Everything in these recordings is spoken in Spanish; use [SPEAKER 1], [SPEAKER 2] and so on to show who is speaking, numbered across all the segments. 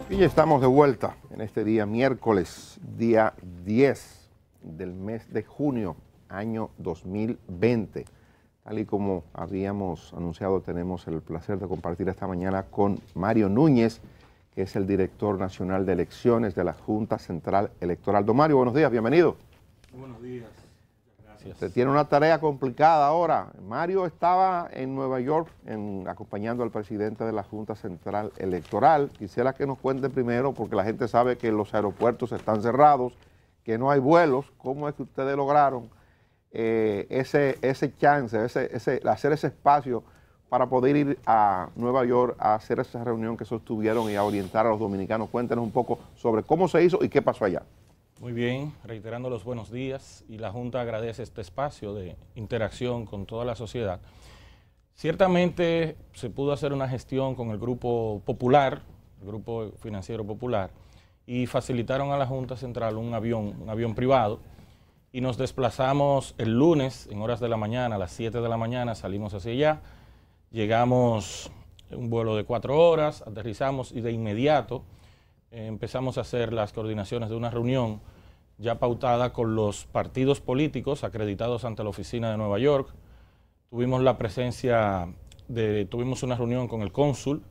[SPEAKER 1] Y ya estamos de vuelta en este día miércoles, día 10 del mes de junio, año 2020. Tal y como habíamos anunciado, tenemos el placer de compartir esta mañana con Mario Núñez, que es el director nacional de elecciones de la Junta Central Electoral. Don Mario, buenos días, bienvenido.
[SPEAKER 2] Buenos días, gracias.
[SPEAKER 1] Usted tiene una tarea complicada ahora. Mario estaba en Nueva York acompañando al presidente de la Junta Central Electoral. Quisiera que nos cuente primero, porque la gente sabe que los aeropuertos están cerrados, que no hay vuelos. ¿Cómo es que ustedes lograron ese chance, hacer ese espacio para poder ir a Nueva York a hacer esa reunión que sostuvieron y a orientar a los dominicanos? Cuéntenos un poco sobre cómo se hizo y qué pasó allá.
[SPEAKER 2] Muy bien, reiterando los buenos días, y la Junta agradece este espacio de interacción con toda la sociedad. Ciertamente se pudo hacer una gestión con el Grupo Popular, el Grupo Financiero Popular, y facilitaron a la Junta Central un avión privado, y nos desplazamos el lunes en horas de la mañana, a las 7 de la mañana, salimos hacia allá, llegamos en un vuelo de 4 horas, aterrizamos y de inmediato empezamos a hacer las coordinaciones de una reunión ya pautada con los partidos políticos acreditados ante la oficina de Nueva York. Tuvimos la presencia tuvimos una reunión con el cónsul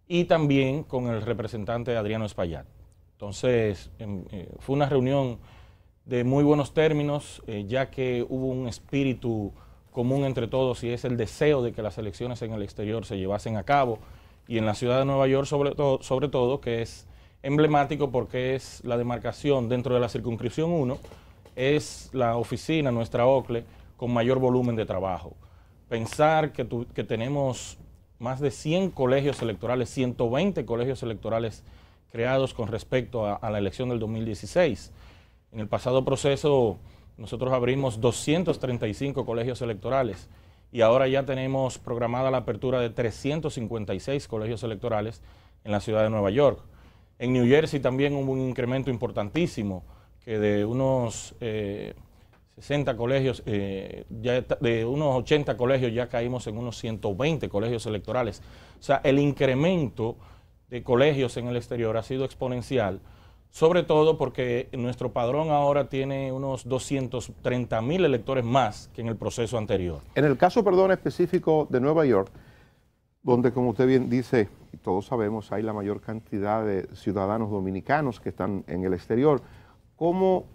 [SPEAKER 2] y también con el representante Adriano Espaillat. Entonces, fue una reunión de muy buenos términos, ya que hubo un espíritu común entre todos, y es el deseo de que las elecciones en el exterior se llevasen a cabo, y en la ciudad de Nueva York sobre todo, que es emblemático porque es la demarcación dentro de la circunscripción 1, es la oficina, nuestra OCLE, con mayor volumen de trabajo. Pensar que tenemos más de 100 colegios electorales, 120 colegios electorales creados con respecto a la elección del 2016. En el pasado proceso nosotros abrimos 235 colegios electorales y ahora ya tenemos programada la apertura de 356 colegios electorales en la ciudad de Nueva York. En New Jersey también hubo un incremento importantísimo, que de unos 60 colegios, de unos 80 colegios ya caímos en unos 120 colegios electorales. O sea, el incremento de colegios en el exterior ha sido exponencial, sobre todo porque nuestro padrón ahora tiene unos 230,000 electores más que en el proceso anterior.
[SPEAKER 1] En el caso, perdón, específico de Nueva York, donde, como usted bien dice, y todos sabemos, hay la mayor cantidad de ciudadanos dominicanos que están en el exterior, ¿cómo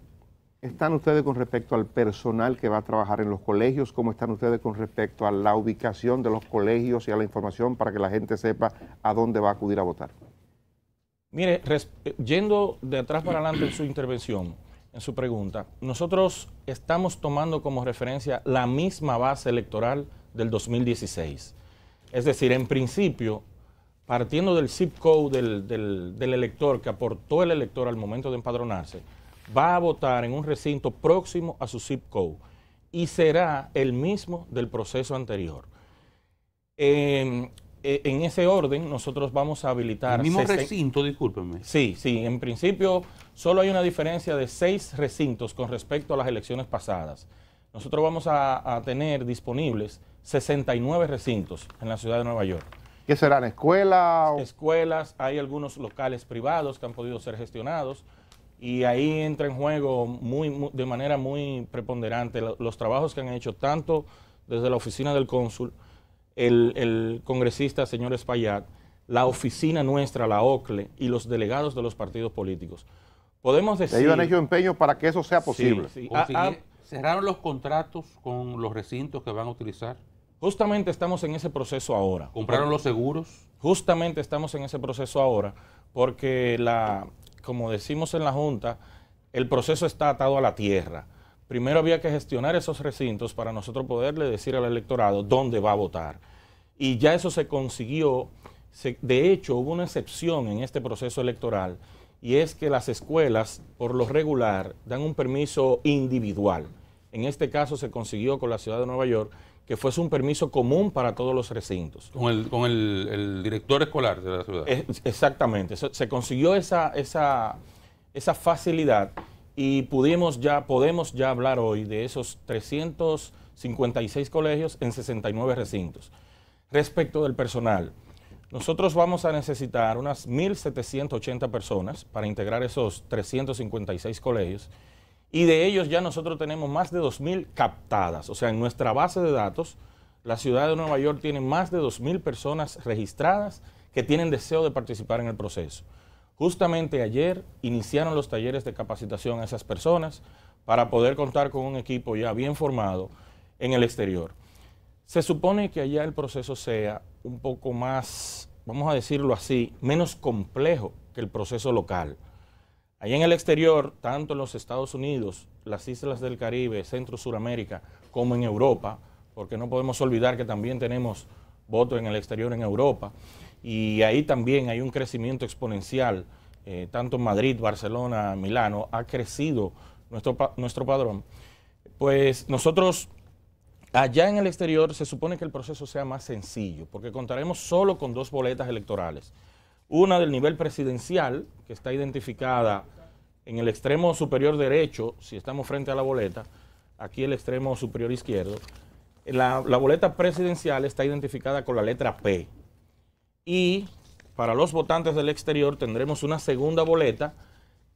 [SPEAKER 1] están ustedes con respecto al personal que va a trabajar en los colegios? ¿Cómo están ustedes con respecto a la ubicación de los colegios y a la información para que la gente sepa a dónde va a acudir a votar?
[SPEAKER 2] Mire, yendo de atrás para adelante en su intervención, en su pregunta, nosotros estamos tomando como referencia la misma base electoral del 2016. Es decir, en principio, partiendo del zip code del elector que aportó el elector al momento de empadronarse, va a votar en un recinto próximo a su zip code y será el mismo del proceso anterior. En ese orden, nosotros vamos a habilitar...
[SPEAKER 3] ¿El mismo recinto, discúlpenme?
[SPEAKER 2] Sí, en principio solo hay una diferencia de 6 recintos con respecto a las elecciones pasadas. Nosotros vamos a tener disponibles 69 recintos en la ciudad de Nueva York.
[SPEAKER 1] ¿Qué serán? ¿Escuelas?
[SPEAKER 2] Escuelas, hay algunos locales privados que han podido ser gestionados, y ahí entra en juego de manera muy preponderante los trabajos que han hecho tanto desde la oficina del cónsul, el congresista señor Espaillat, la oficina nuestra, la OCLE, y los delegados de los partidos políticos. Podemos decir...
[SPEAKER 1] Ellos han hecho empeño para que eso sea posible.
[SPEAKER 2] Sí.
[SPEAKER 3] ¿Cerraron los contratos con los recintos que van a utilizar?
[SPEAKER 2] Justamente estamos en ese proceso ahora.
[SPEAKER 3] ¿Compraron los seguros?
[SPEAKER 2] Justamente estamos en ese proceso ahora, porque como decimos en la Junta, el proceso está atado a la tierra. Primero había que gestionar esos recintos para nosotros poderle decir al electorado dónde va a votar. Y ya eso se consiguió. De hecho, hubo una excepción en este proceso electoral, y es que las escuelas, por lo regular, dan un permiso individual. En este caso se consiguió con la ciudad de Nueva York que fuese un permiso común para todos los recintos.
[SPEAKER 3] Con el director escolar de la ciudad.
[SPEAKER 2] Exactamente. Se consiguió esa facilidad, y podemos ya hablar hoy de esos 356 colegios en 69 recintos. Respecto del personal, nosotros vamos a necesitar unas 1.780 personas para integrar esos 356 colegios, y de ellos ya nosotros tenemos más de 2.000 captadas. O sea, en nuestra base de datos, la ciudad de Nueva York tiene más de 2.000 personas registradas que tienen deseo de participar en el proceso. Justamente ayer iniciaron los talleres de capacitación a esas personas para poder contar con un equipo ya bien formado en el exterior. Se supone que allá el proceso sea un poco más, vamos a decirlo así, menos complejo que el proceso local. Allá en el exterior, tanto en los Estados Unidos, las islas del Caribe, Centro, Suramérica, como en Europa, porque no podemos olvidar que también tenemos voto en el exterior en Europa, y ahí también hay un crecimiento exponencial, tanto en Madrid, Barcelona, Milano, ha crecido nuestro padrón. Pues nosotros, allá en el exterior, se supone que el proceso sea más sencillo, porque contaremos solo con 2 boletas electorales. Una del nivel presidencial, que está identificada en el extremo superior derecho, si estamos frente a la boleta, aquí el extremo superior izquierdo. La boleta presidencial está identificada con la letra P. Y para los votantes del exterior tendremos una segunda boleta,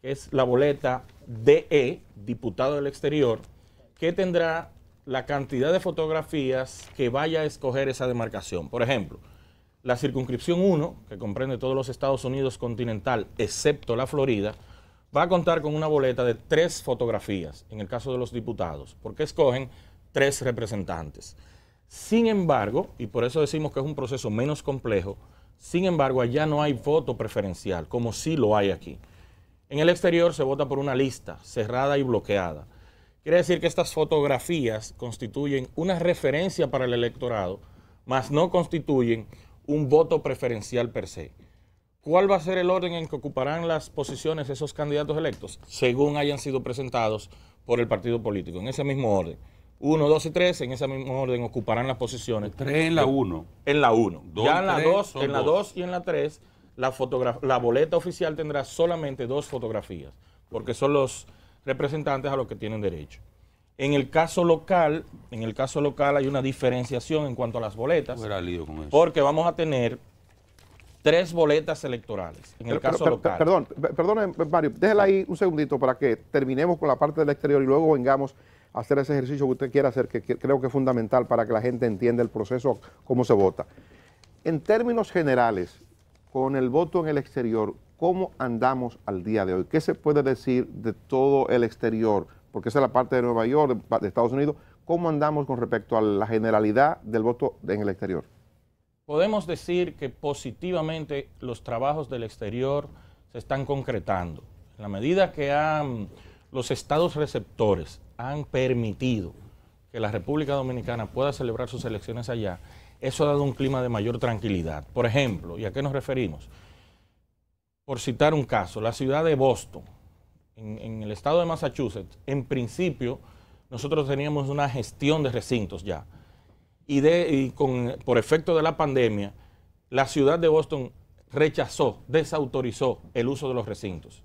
[SPEAKER 2] que es la boleta DE, diputado del exterior, que tendrá la cantidad de fotografías que vaya a escoger esa demarcación. Por ejemplo, la circunscripción 1, que comprende todos los Estados Unidos continental, excepto la Florida, va a contar con una boleta de 3 fotografías, en el caso de los diputados, porque escogen 3 representantes. Sin embargo, y por eso decimos que es un proceso menos complejo, sin embargo, allá no hay voto preferencial, como sí lo hay aquí. En el exterior se vota por una lista cerrada y bloqueada. Quiere decir que estas fotografías constituyen una referencia para el electorado, mas no constituyen un voto preferencial per se. ¿Cuál va a ser el orden en que ocuparán las posiciones esos candidatos electos? Según hayan sido presentados por el partido político, en ese mismo orden. 1, 2 y 3, en ese mismo orden ocuparán las posiciones.
[SPEAKER 3] 3 en la 1.
[SPEAKER 2] En la 1. Ya en la 2,
[SPEAKER 3] en la 2
[SPEAKER 2] y en la 3, la boleta oficial tendrá solamente 2 fotografías, porque son los representantes a los que tienen derecho. En el caso local hay una diferenciación en cuanto a las boletas, porque vamos a tener 3 boletas electorales en el caso local.
[SPEAKER 1] Perdón, Mario, déjela ahí un segundito para que terminemos con la parte del exterior y luego vengamos a hacer ese ejercicio que usted quiera hacer, que creo que es fundamental para que la gente entienda el proceso, cómo se vota. En términos generales, con el voto en el exterior, ¿cómo andamos al día de hoy? ¿Qué se puede decir de todo el exterior? Porque esa es la parte de Nueva York, de Estados Unidos. ¿Cómo andamos con respecto a la generalidad del voto en el exterior?
[SPEAKER 2] Podemos decir que positivamente los trabajos del exterior se están concretando. En la medida que los estados receptores han permitido que la República Dominicana pueda celebrar sus elecciones allá, eso ha dado un clima de mayor tranquilidad. Por ejemplo, ¿y a qué nos referimos? Por citar un caso, la ciudad de Boston, en el estado de Massachusetts, en principio nosotros teníamos una gestión de recintos ya. Por efecto de la pandemia, la ciudad de Boston desautorizó el uso de los recintos.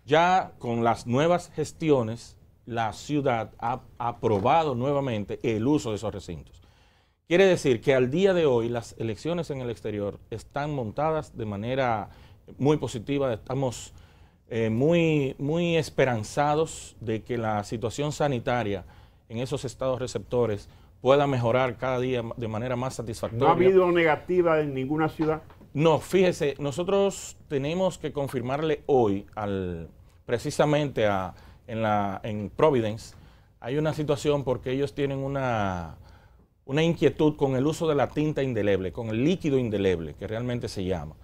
[SPEAKER 2] Ya con las nuevas gestiones, la ciudad ha aprobado nuevamente el uso de esos recintos. Quiere decir que al día de hoy las elecciones en el exterior están montadas de manera muy positiva. Estamos muy esperanzados de que la situación sanitaria en esos estados receptores pueda mejorar cada día de manera más satisfactoria.
[SPEAKER 4] ¿No ha habido negativa en ninguna ciudad?
[SPEAKER 2] No, fíjese, nosotros tenemos que confirmarle hoy, precisamente en Providence, hay una situación porque ellos tienen una inquietud con el uso de la tinta indeleble, con el líquido indeleble, que realmente se llama.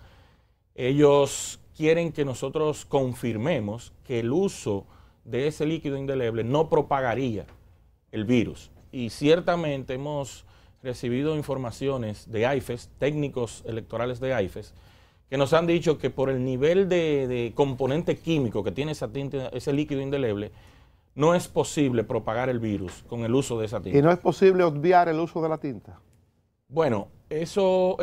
[SPEAKER 2] Ellos quieren que nosotros confirmemos que el uso de ese líquido indeleble no propagaría el virus. Y ciertamente hemos recibido informaciones de AIFES, técnicos electorales de AIFES, que nos han dicho que por el nivel de componente químico que tiene esa tinta, ese líquido indeleble, no es posible propagar el virus con el uso de esa tinta.
[SPEAKER 1] ¿Y no es posible obviar el uso de la tinta?
[SPEAKER 2] Bueno, eso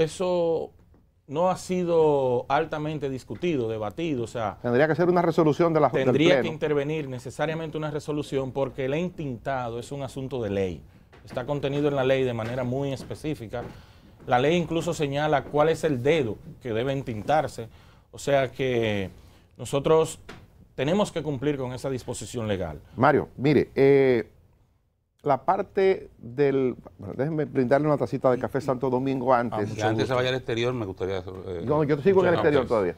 [SPEAKER 2] no ha sido altamente discutido, debatido, o sea...
[SPEAKER 1] Tendría que ser una resolución del Pleno.
[SPEAKER 2] Tendría que intervenir necesariamente una resolución porque el entintado es un asunto de ley. Está contenido en la ley de manera muy específica La ley incluso señala cuál es el dedo que debe entintarse. O sea que nosotros tenemos que cumplir con esa disposición legal.
[SPEAKER 1] Mario, mire, la parte del... Bueno, déjenme brindarle una tacita de café Santo Domingo antes.
[SPEAKER 3] Si antes se vaya al exterior, me gustaría...
[SPEAKER 1] No, yo sigo en el exterior todavía.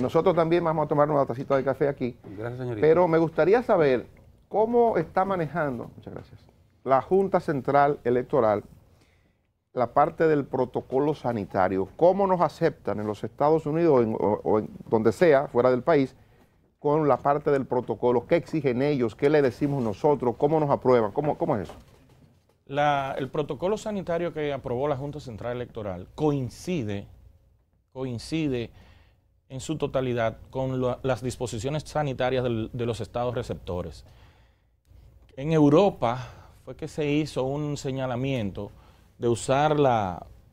[SPEAKER 1] Nosotros también vamos a tomar una tacita de café aquí.
[SPEAKER 3] Gracias, señorita.
[SPEAKER 1] Pero me gustaría saber cómo está manejando, muchas gracias, la Junta Central Electoral la parte del protocolo sanitario. ¿Cómo nos aceptan en los Estados Unidos o en donde sea, fuera del país, con la parte del protocolo? ¿Qué exigen ellos? ¿Qué le decimos nosotros? ¿Cómo nos aprueban? ¿Cómo es eso?
[SPEAKER 2] El protocolo sanitario que aprobó la Junta Central Electoral coincide en su totalidad con las disposiciones sanitarias de los estados receptores. En Europa fue que se hizo un señalamiento de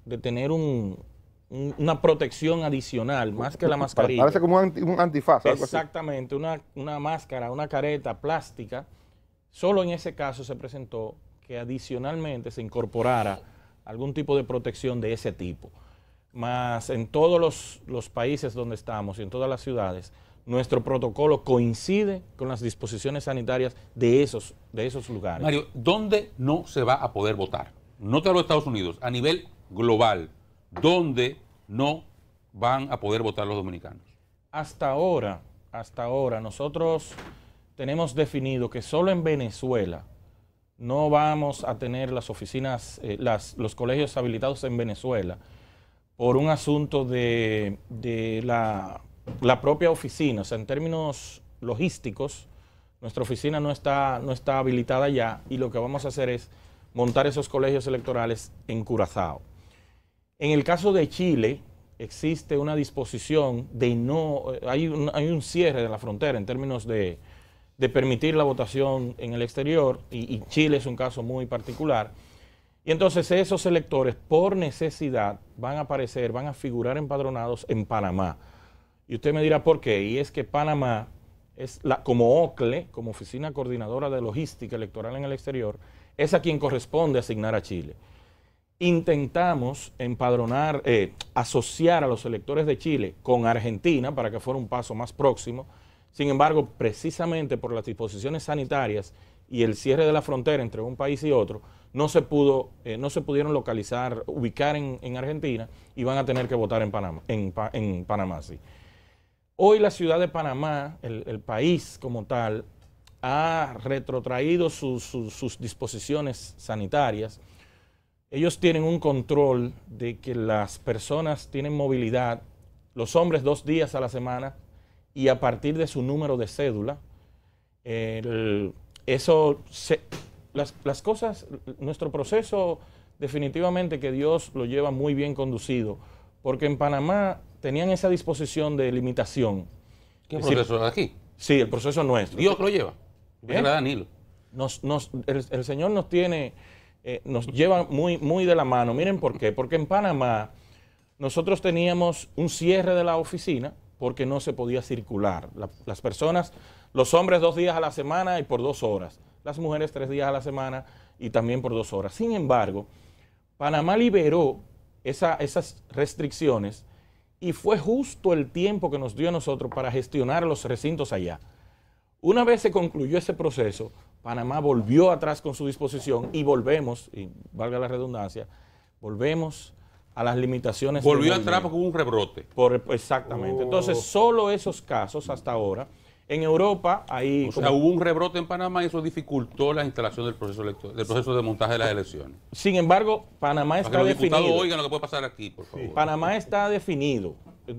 [SPEAKER 2] de tener una protección adicional, más que la mascarilla.
[SPEAKER 1] Parece como un antifaz. Algo
[SPEAKER 2] exactamente, así. Una máscara, una careta plástica. Solo en ese caso se presentó que adicionalmente se incorporara algún tipo de protección de ese tipo. Más en todos los países donde estamos y en todas las ciudades, nuestro protocolo coincide con las disposiciones sanitarias de esos lugares.
[SPEAKER 3] Mario, ¿dónde no se va a poder votar? No te hablo de Estados Unidos, a nivel global, ¿dónde no van a poder votar los dominicanos?
[SPEAKER 2] Hasta ahora, nosotros tenemos definido que solo en Venezuela no vamos a tener las oficinas, los colegios habilitados en Venezuela por un asunto de la propia oficina. O sea, en términos logísticos, nuestra oficina no está habilitada ya y lo que vamos a hacer es montar esos colegios electorales en Curazao. En el caso de Chile, existe una disposición de hay un cierre de la frontera en términos de permitir la votación en el exterior, y Chile es un caso muy particular. Y entonces esos electores, por necesidad, van a figurar empadronados en Panamá. Y usted me dirá por qué. Y es que Panamá, como OCLE, como Oficina Coordinadora de Logística Electoral en el Exterior, es a quien corresponde asignar a Chile. Intentamos asociar a los electores de Chile con Argentina para que fuera un paso más próximo. Sin embargo, precisamente por las disposiciones sanitarias y el cierre de la frontera entre un país y otro, no se pudieron ubicar en Argentina y van a tener que votar en Panamá, sí. Hoy la ciudad de Panamá, el país como tal, ha retrotraído sus disposiciones sanitarias. Ellos tienen un control de que las personas tienen movilidad, los hombres 2 días a la semana y a partir de su número de cédula. Las cosas, nuestro proceso definitivamente que Dios lo lleva muy bien conducido, porque en Panamá tenían esa disposición de limitación.
[SPEAKER 3] ¿Qué proceso es aquí?
[SPEAKER 2] Sí, el proceso nuestro.
[SPEAKER 3] Dios lo lleva. Era Danilo.
[SPEAKER 2] El Señor nos lleva muy de la mano. Miren por qué. Porque en Panamá nosotros teníamos un cierre de la oficina porque no se podía circular. Las personas, los hombres 2 días a la semana y por 2 horas. Las mujeres 3 días a la semana y también por 2 horas. Sin embargo, Panamá liberó esas restricciones y fue justo el tiempo que nos dio a nosotros para gestionar los recintos allá. Una vez se concluyó ese proceso, Panamá volvió atrás con su disposición y volvemos, y valga la redundancia, volvemos a las limitaciones.
[SPEAKER 3] Volvió atrás porque hubo un rebrote.
[SPEAKER 2] Exactamente. Entonces, solo esos casos hasta ahora. En Europa, ahí...
[SPEAKER 3] O sea, hubo un rebrote en Panamá y eso dificultó la instalación del proceso de montaje de las elecciones.
[SPEAKER 2] Sin embargo, Panamá está definido. Para que los diputados
[SPEAKER 3] oigan lo que puede pasar aquí, por favor.
[SPEAKER 2] Panamá está definido.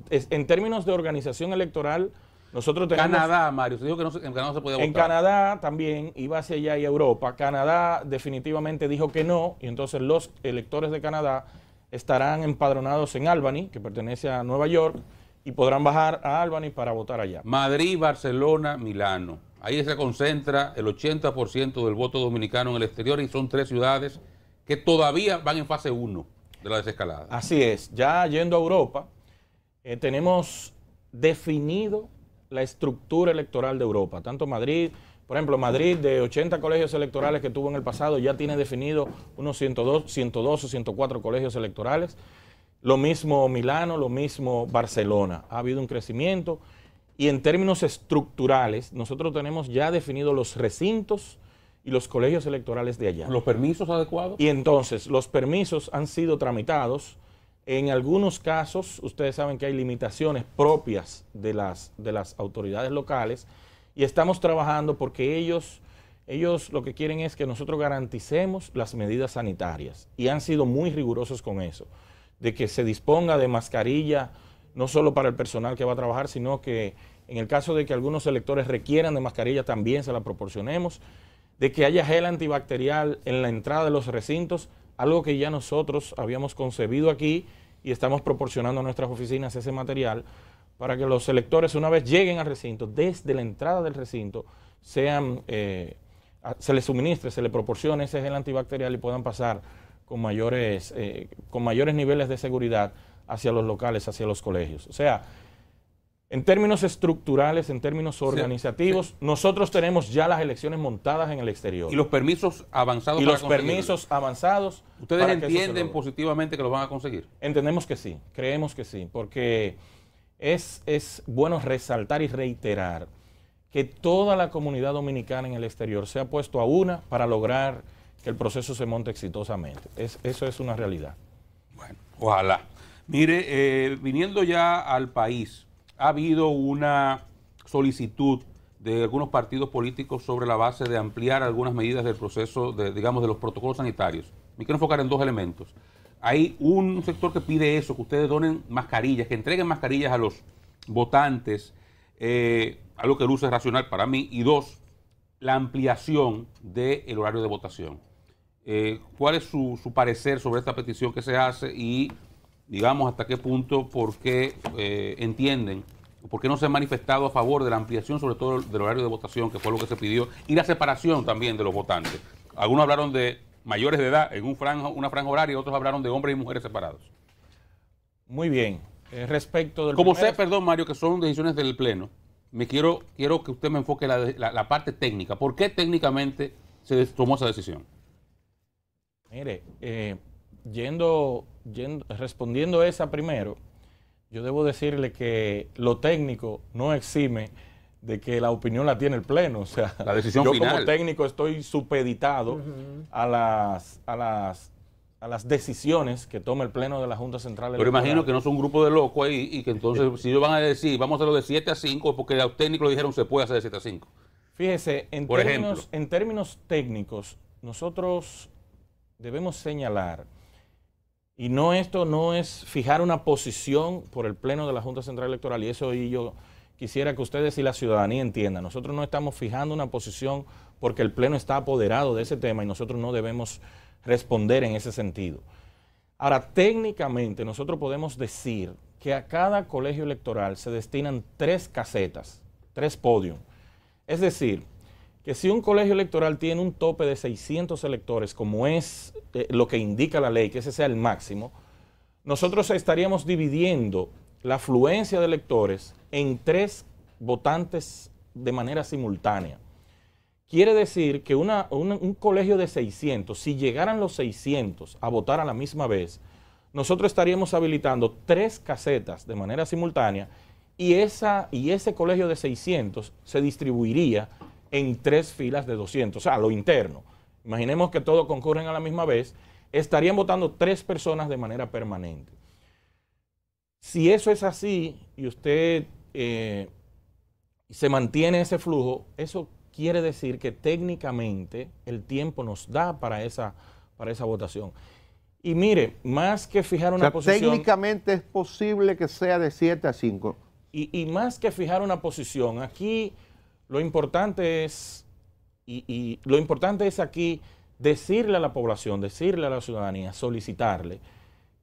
[SPEAKER 2] En términos de organización electoral, nosotros tenemos...
[SPEAKER 3] Canadá, Mario, se dijo que en Canadá no se podía votar.
[SPEAKER 2] En Canadá también, iba hacia allá y Europa. Canadá definitivamente dijo que no, y entonces los electores de Canadá estarán empadronados en Albany, que pertenece a Nueva York, y podrán bajar a Albany para votar allá.
[SPEAKER 3] Madrid, Barcelona, Milano. Ahí se concentra el 80% del voto dominicano en el exterior y son 3 ciudades que todavía van en fase 1 de la desescalada.
[SPEAKER 2] Así es. Ya yendo a Europa, tenemos definido la estructura electoral de Europa, tanto Madrid, Por ejemplo, Madrid, de 80 colegios electorales que tuvo en el pasado, ya tiene definido unos 102 o 104 colegios electorales. Lo mismo Milano, lo mismo Barcelona. Ha habido un crecimiento y en términos estructurales, nosotros tenemos ya definidos los recintos y los colegios electorales de allá.
[SPEAKER 3] ¿Los permisos adecuados?
[SPEAKER 2] Y entonces, los permisos han sido tramitados. En algunos casos, ustedes saben que hay limitaciones propias de las autoridades locales y estamos trabajando porque ellos lo que quieren es que nosotros garanticemos las medidas sanitarias y han sido muy rigurosos con eso, de que se disponga de mascarilla no solo para el personal que va a trabajar, sino que en el caso de que algunos electores requieran de mascarilla también se la proporcionemos, de que haya gel antibacterial en la entrada de los recintos, algo que ya nosotros habíamos concebido aquí y estamos proporcionando a nuestras oficinas ese material para que los electores, una vez lleguen al recinto, desde la entrada del recinto, se les suministre, se les proporcione ese gel antibacterial y puedan pasar con mayores niveles de seguridad hacia los locales, hacia los colegios. O sea, en términos estructurales, en términos organizativos, nosotros tenemos ya las elecciones montadas en el exterior.
[SPEAKER 3] ¿Y los permisos avanzados?
[SPEAKER 2] Y los permisos avanzados.
[SPEAKER 3] ¿Ustedes entienden positivamente que los van a conseguir?
[SPEAKER 2] Entendemos que sí, creemos que sí, porque es bueno resaltar y reiterar que toda la comunidad dominicana en el exterior se ha puesto a una para lograr que el proceso se monte exitosamente. Eso es una realidad.
[SPEAKER 3] Bueno, ojalá. Mire, viniendo ya al país, ha habido una solicitud de algunos partidos políticos sobre la base de ampliar algunas medidas del proceso, de los protocolos sanitarios. Me quiero enfocar en dos elementos. Hay un sector que pide eso, que ustedes donen mascarillas, que entreguen mascarillas a los votantes, algo que luce racional para mí. Y dos, la ampliación del horario de votación. ¿Cuál es su parecer sobre esta petición que se hace y, digamos, hasta qué punto, por qué entienden, por qué no se han manifestado a favor de la ampliación, sobre todo del horario de votación, que fue lo que se pidió, y la separación también de los votantes? Algunos hablaron de mayores de edad en una franja horaria, otros hablaron de hombres y mujeres separados.
[SPEAKER 2] Muy bien. Respecto del
[SPEAKER 3] Como sé, perdón, Mario, que son decisiones del Pleno, quiero que usted me enfoque la parte técnica. ¿Por qué técnicamente se tomó esa decisión?
[SPEAKER 2] Mire, respondiendo esa primero, yo debo decirle que lo técnico no exime de que la opinión la tiene el Pleno. O sea,
[SPEAKER 3] la decisión
[SPEAKER 2] yo
[SPEAKER 3] final.
[SPEAKER 2] Como técnico estoy supeditado a las decisiones que toma el Pleno de la Junta Central Electoral.
[SPEAKER 3] Pero imagino que no son un grupo de locos ahí y que entonces si ellos van a decir vamos a hacerlo de 7 a 5 porque los técnicos le dijeron se puede hacer de 7 a 5.
[SPEAKER 2] Fíjese, en términos técnicos, nosotros debemos señalar, y esto no es fijar una posición por el Pleno de la Junta Central Electoral, y eso yo quisiera que ustedes y la ciudadanía entiendan. Nosotros no estamos fijando una posición porque el Pleno está apoderado de ese tema y nosotros no debemos responder en ese sentido. Ahora, técnicamente nosotros podemos decir que a cada colegio electoral se destinan 3 casetas, 3 podios. Es decir, que si un colegio electoral tiene un tope de 600 electores, como es lo que indica la ley, que ese sea el máximo, nosotros estaríamos dividiendo la afluencia de electores en 3 votantes de manera simultánea. Quiere decir que un colegio de 600, si llegaran los 600 a votar a la misma vez, nosotros estaríamos habilitando 3 casetas de manera simultánea y ese colegio de 600 se distribuiría en 3 filas de 200, o sea, lo interno. Imaginemos que todos concurren a la misma vez, estarían votando 3 personas de manera permanente. Si eso es así y usted se mantiene ese flujo, eso quiere decir que técnicamente el tiempo nos da para esa votación. Y mire, más que fijar una posición...
[SPEAKER 1] Técnicamente es posible que sea de 7 a 5.
[SPEAKER 2] Y más que fijar una posición, aquí lo importante es, lo importante es aquí decirle a la población, decirle a la ciudadanía, solicitarle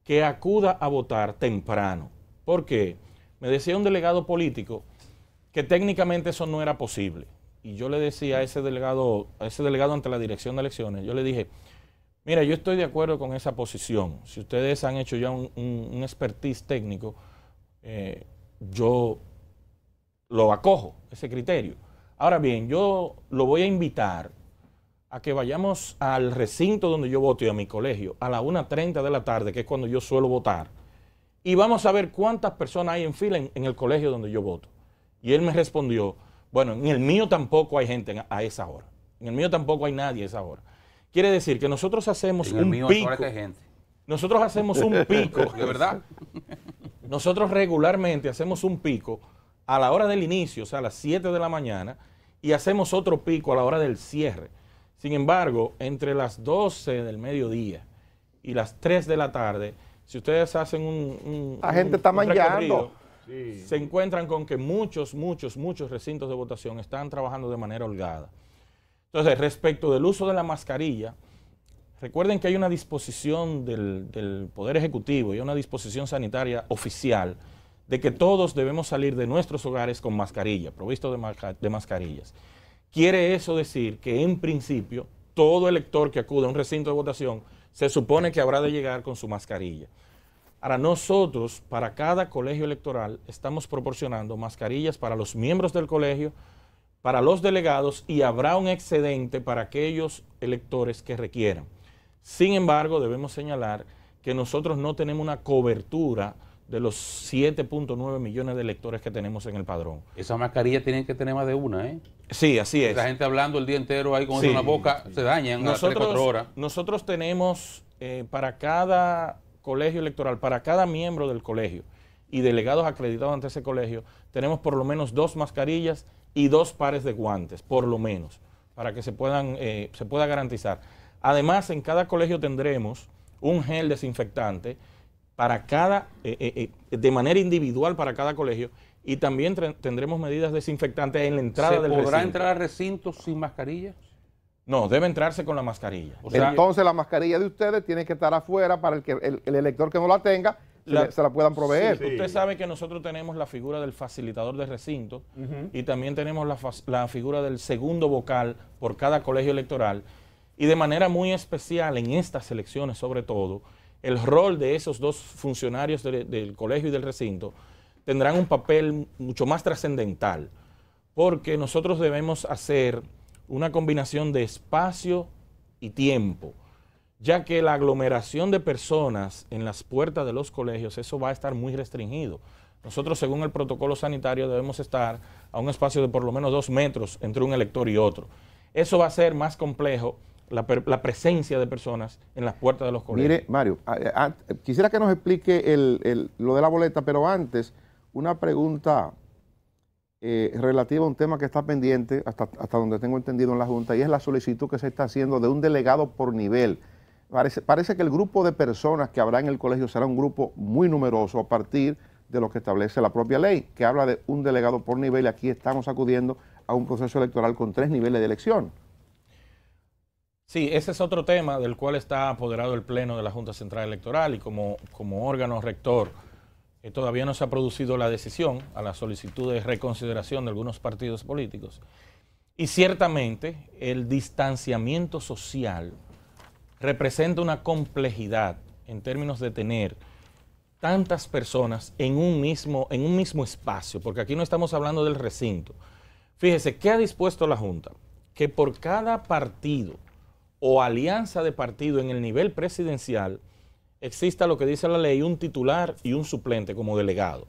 [SPEAKER 2] que acuda a votar temprano. ¿Por qué? Me decía un delegado político que técnicamente eso no era posible. Y yo le decía a ese delegado ante la Dirección de Elecciones, yo le dije, mira, yo estoy de acuerdo con esa posición. Si ustedes han hecho ya un expertise técnico, yo lo acojo, ese criterio. Ahora bien, yo lo voy a invitar a que vayamos al recinto donde yo voto y a mi colegio a las 1:30 de la tarde, que es cuando yo suelo votar, y vamos a ver cuántas personas hay en fila en el colegio donde yo voto. Y él me respondió, bueno, en el mío tampoco hay gente a esa hora. En el mío tampoco hay nadie a esa hora. Quiere decir que nosotros hacemos un pico. Nosotros hacemos un pico.
[SPEAKER 3] ¿De verdad?
[SPEAKER 2] Nosotros regularmente hacemos un pico a la hora del inicio, o sea, a las 7 de la mañana, y hacemos otro pico a la hora del cierre. Sin embargo, entre las 12 del mediodía y las 3 de la tarde, si ustedes hacen
[SPEAKER 1] la gente está manchando.
[SPEAKER 2] Sí. Se encuentran con que muchos recintos de votación están trabajando de manera holgada. Entonces, respecto del uso de la mascarilla, recuerden que hay una disposición del Poder Ejecutivo y una disposición sanitaria oficial de que todos debemos salir de nuestros hogares con mascarilla, provisto de mascarillas. Quiere eso decir que en principio todo elector que acude a un recinto de votación se supone que habrá de llegar con su mascarilla. Ahora, nosotros, para cada colegio electoral, estamos proporcionando mascarillas para los miembros del colegio, para los delegados, y habrá un excedente para aquellos electores que requieran. Sin embargo, debemos señalar que nosotros no tenemos una cobertura de los 7.9 millones de electores que tenemos en el padrón.
[SPEAKER 3] Esas mascarillas tienen que tener más de una, ¿eh?
[SPEAKER 2] Sí, así es.
[SPEAKER 3] La gente hablando el día entero ahí con eso en la boca, se dañan a 3-4 horas.
[SPEAKER 2] Nosotros tenemos para cada colegio electoral, para cada miembro del colegio y delegados acreditados ante ese colegio, tenemos por lo menos 2 mascarillas y 2 pares de guantes, por lo menos, para que se pueda garantizar. Además, en cada colegio tendremos un gel desinfectante para de manera individual para cada colegio, y también tendremos medidas desinfectantes en la entrada del recinto. ¿Se podrá
[SPEAKER 3] entrar al recinto sin mascarilla?
[SPEAKER 2] No, debe entrarse con la mascarilla.
[SPEAKER 1] O sea, entonces la mascarilla de ustedes tiene que estar afuera para que el elector que no la tenga se la puedan proveer.
[SPEAKER 2] Sí. Usted sabe que nosotros tenemos la figura del facilitador de recinto y también tenemos la figura del segundo vocal por cada colegio electoral, y de manera muy especial en estas elecciones sobre todo, el rol de esos 2 funcionarios del colegio y del recinto tendrán un papel mucho más trascendental, porque nosotros debemos hacer una combinación de espacio y tiempo, ya que la aglomeración de personas en las puertas de los colegios, eso va a estar muy restringido. Nosotros, según el protocolo sanitario, debemos estar a un espacio de por lo menos 2 metros entre un elector y otro. Eso va a ser más complejo, la presencia de personas en las puertas de los colegios.
[SPEAKER 1] Mire, Mario, quisiera que nos explique lo de la boleta, pero antes, una pregunta relativa a un tema que está pendiente, hasta donde tengo entendido en la Junta, y es la solicitud que se está haciendo de un delegado por nivel. Parece que el grupo de personas que habrá en el colegio será un grupo muy numeroso a partir de lo que establece la propia ley, que habla de un delegado por nivel, y aquí estamos acudiendo a un proceso electoral con 3 niveles de elección.
[SPEAKER 2] Sí, ese es otro tema del cual está apoderado el Pleno de la Junta Central Electoral, y como órgano rector todavía no se ha producido la decisión a la solicitud de reconsideración de algunos partidos políticos. Y ciertamente el distanciamiento social representa una complejidad en términos de tener tantas personas en un mismo espacio, porque aquí no estamos hablando del recinto. Fíjese, ¿qué ha dispuesto la Junta? Que por cada partido o alianza de partido en el nivel presidencial exista, lo que dice la ley, un titular y un suplente como delegado.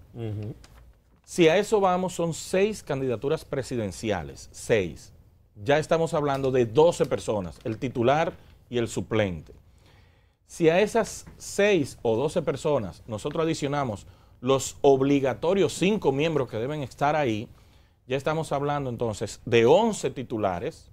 [SPEAKER 2] Si a eso vamos, son 6 candidaturas presidenciales, 6. Ya estamos hablando de 12 personas, el titular y el suplente. Si a esas 6 o 12 personas nosotros adicionamos los obligatorios 5 miembros que deben estar ahí, ya estamos hablando entonces de 11 titulares,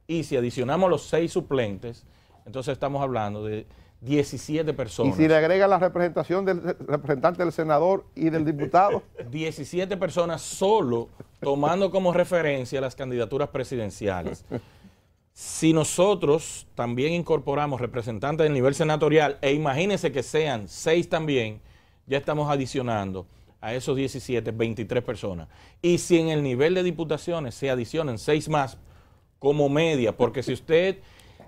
[SPEAKER 2] y si adicionamos los 6 suplentes, entonces estamos hablando de 17 personas.
[SPEAKER 1] ¿Y si le agrega la representación del representante del senador y del diputado?
[SPEAKER 2] 17 personas solo tomando como referencia las candidaturas presidenciales. Si nosotros también incorporamos representantes del nivel senatorial, e imagínense que sean 6 también, ya estamos adicionando a esos 17, 23 personas. Y si en el nivel de diputaciones se adicionan 6 más como media, porque si usted...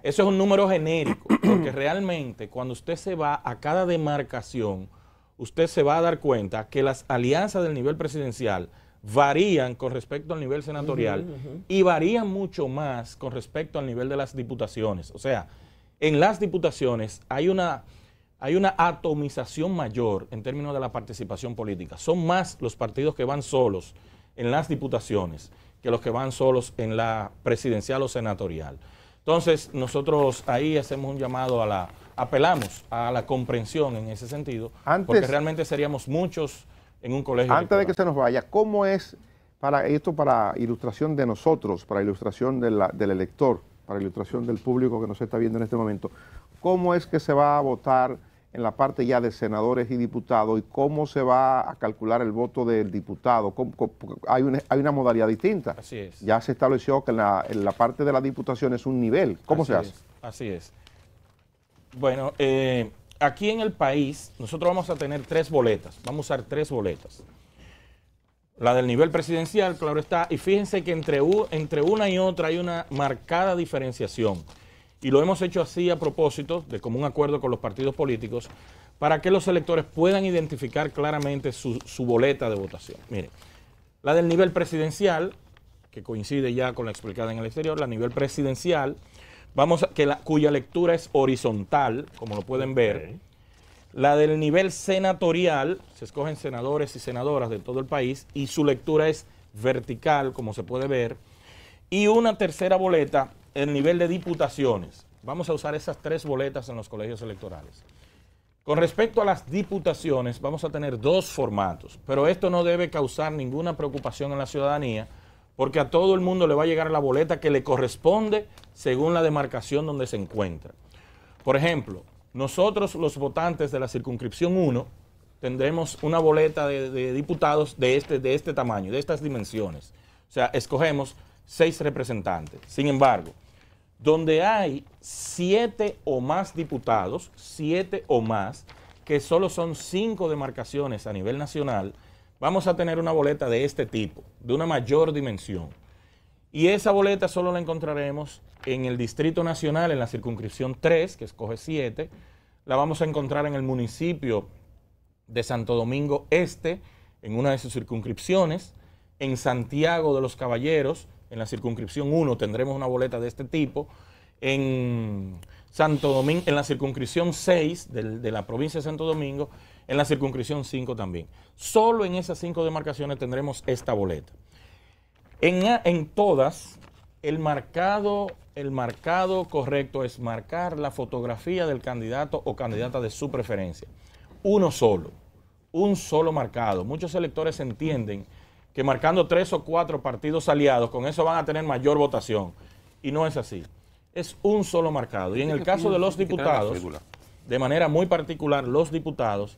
[SPEAKER 2] Eso es un número genérico, porque realmente cuando usted se va a cada demarcación, usted se va a dar cuenta que las alianzas del nivel presidencial varían con respecto al nivel senatorial y varían mucho más con respecto al nivel de las diputaciones. O sea, en las diputaciones hay una atomización mayor en términos de la participación política. Son más los partidos que van solos en las diputaciones que los que van solos en la presidencial o senatorial. Entonces, nosotros ahí hacemos un llamado apelamos a la comprensión en ese sentido, porque realmente seríamos muchos en un colegio
[SPEAKER 1] electoral. Antes de que se nos vaya, ¿cómo es para ilustración de nosotros, para ilustración del elector, para ilustración del público que nos está viendo en este momento, cómo es que se va a votar en la parte ya de senadores y diputados y cómo se va a calcular el voto del diputado? Hay una modalidad distinta.
[SPEAKER 2] Así es.
[SPEAKER 1] Ya se estableció que en la parte de la diputación es un nivel. ¿Cómo se hace?
[SPEAKER 2] Así es. Bueno, aquí en el país nosotros vamos a tener 3 boletas. Vamos a usar 3 boletas. La del nivel presidencial, claro está, y fíjense que entre una y otra hay una marcada diferenciación. Y lo hemos hecho así a propósito, de común acuerdo con los partidos políticos, para que los electores puedan identificar claramente su boleta de votación. Miren, la del nivel presidencial, que coincide ya con la explicada en el exterior, la nivel presidencial, cuya lectura es horizontal, como lo pueden ver. La del nivel senatorial, se escogen senadores y senadoras de todo el país, y su lectura es vertical, como se puede ver. Y una tercera boleta, el nivel de diputaciones. Vamos a usar esas 3 boletas en los colegios electorales. Con respecto a las diputaciones, vamos a tener 2 formatos, pero esto no debe causar ninguna preocupación en la ciudadanía, porque a todo el mundo le va a llegar la boleta que le corresponde según la demarcación donde se encuentra. Por ejemplo, nosotros los votantes de la circunscripción 1 tendremos una boleta de diputados de este tamaño, de estas dimensiones. O sea, escogemos 6 representantes. Sin embargo, donde hay 7 o más diputados, 7 o más, que solo son 5 demarcaciones a nivel nacional, vamos a tener una boleta de este tipo, de una mayor dimensión. Y esa boleta solo la encontraremos en el Distrito Nacional, en la circunscripción 3, que escoge 7. La vamos a encontrar en el municipio de Santo Domingo Este, en una de sus circunscripciones. En Santiago de los Caballeros, en la circunscripción 1, tendremos una boleta de este tipo. En Santo Domingo, en la circunscripción 6 de la provincia de Santo Domingo, en la circunscripción 5 también. Solo en esas 5 demarcaciones tendremos esta boleta. En todas, el marcado correcto es marcar la fotografía del candidato o candidata de su preferencia. Uno solo, un solo marcado. Muchos electores entienden que marcando 3 o 4 partidos aliados, con eso van a tener mayor votación. Y no es así. Es un solo marcado. Y en el caso de los diputados, de manera muy particular, los diputados,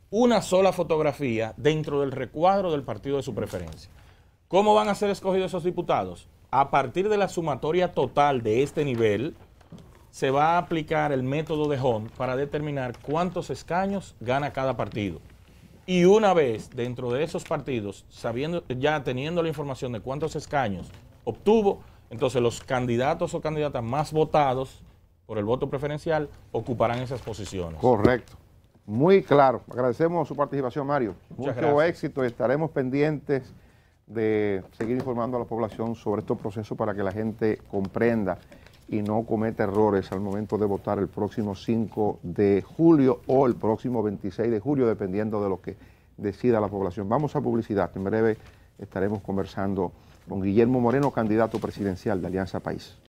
[SPEAKER 2] una sola fotografía dentro del recuadro del partido de su preferencia. ¿Cómo van a ser escogidos esos diputados? A partir de la sumatoria total de este nivel, se va a aplicar el método de Hond para determinar cuántos escaños gana cada partido. Y una vez dentro de esos partidos, teniendo la información de cuántos escaños obtuvo, entonces los candidatos o candidatas más votados por el voto preferencial ocuparán esas posiciones.
[SPEAKER 1] Correcto. Muy claro. Agradecemos su participación, Mario.
[SPEAKER 2] Muchas
[SPEAKER 1] Mucho
[SPEAKER 2] gracias.
[SPEAKER 1] éxito y estaremos pendientes de seguir informando a la población sobre estos procesos para que la gente comprenda y no cometa errores al momento de votar el próximo 5 de julio o el próximo 26 de julio, dependiendo de lo que decida la población. Vamos a publicidad. En breve estaremos conversando con Guillermo Moreno, candidato presidencial de Alianza País.